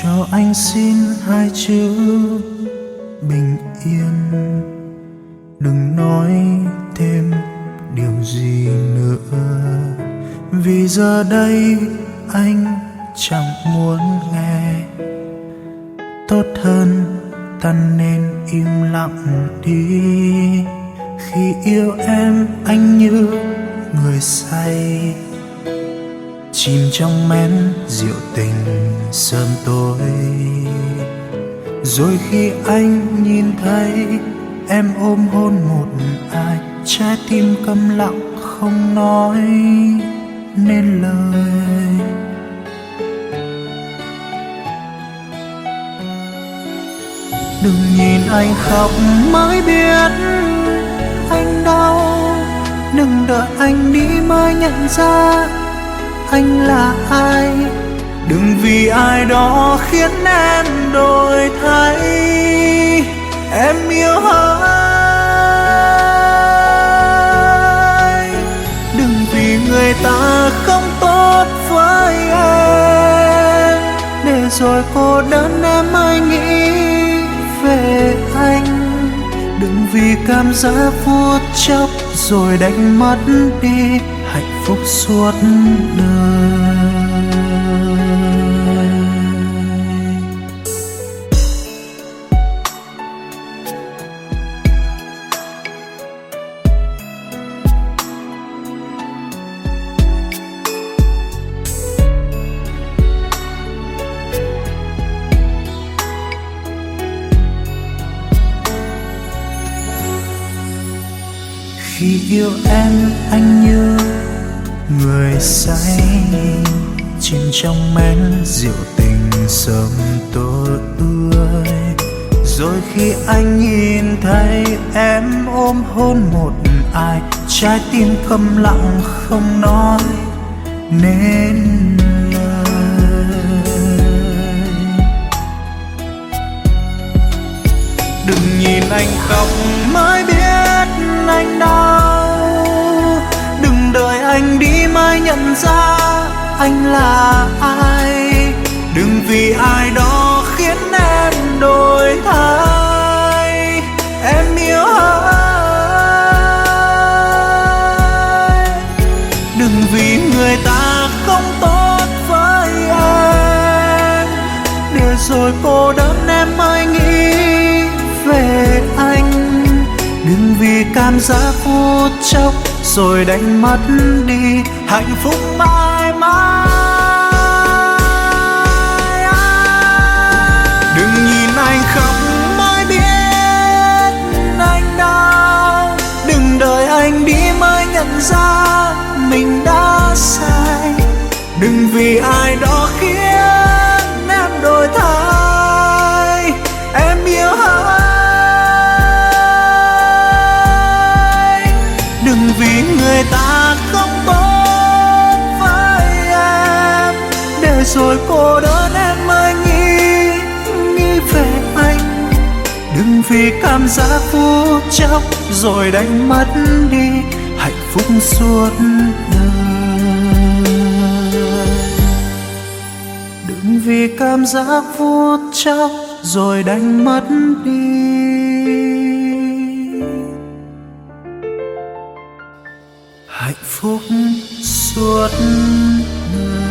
cho anh xin hai chữ bình yên. Đừng nói thêm điều gì nữa, vì giờ đây anh chẳng muốn nghe. Tốt hơn ta nên im lặng đi. Khi yêu em anh như người say, chìm trong men rượu tình sớm tối. Rồi khi anh nhìn thấy em ôm hôn một ai, trái tim câm lặng không nói nên lời. Đừng nhìn anh khóc mới biết anh đau, đừng đợi anh đi mới nhận ra anh là ai. Đừng vì ai đó khiến em đổi thay. Em yêu ai, đừng vì người ta không tốt với em, để rồi cô đơn em mới nghĩ về anh. Đừng vì cảm giác phút chốc rồi đánh mất đi hạnh phúc suốt đời. Khi yêu em anh như người say, chìm trong men rượu tình sớm tối. Rồi khi anh nhìn thấy em ôm hôn một ai, trái tim câm lặng không nói nên lời. Đừng nhìn anh khóc mới biết anh đau, đừng đợi anh đi mới nhận ra anh là ai. Đừng vì ai đó khiến em đổi thay. Em yêu ai, đừng vì người ta không tốt với em, để rồi cô đơn em mới nghĩ về anh. Đừng vì cảm giác phút chốc rồi đánh mất đi hạnh phúc mãi mãi. Đừng nhìn anh khóc mới biết anh đau, đừng đợi anh đi mới nhận ra mình đã sai. Đừng vì ai đó khiến em đổi thay. Em yêu vì người ta không tốt với em, để rồi cô đơn em mới nghĩ về anh. Đừng vì cảm giác phút chốc rồi đánh mất đi hạnh phúc suốt đời. Đừng vì cảm giác phút chốc rồi đánh mất đi hạnh phúc suốt đời.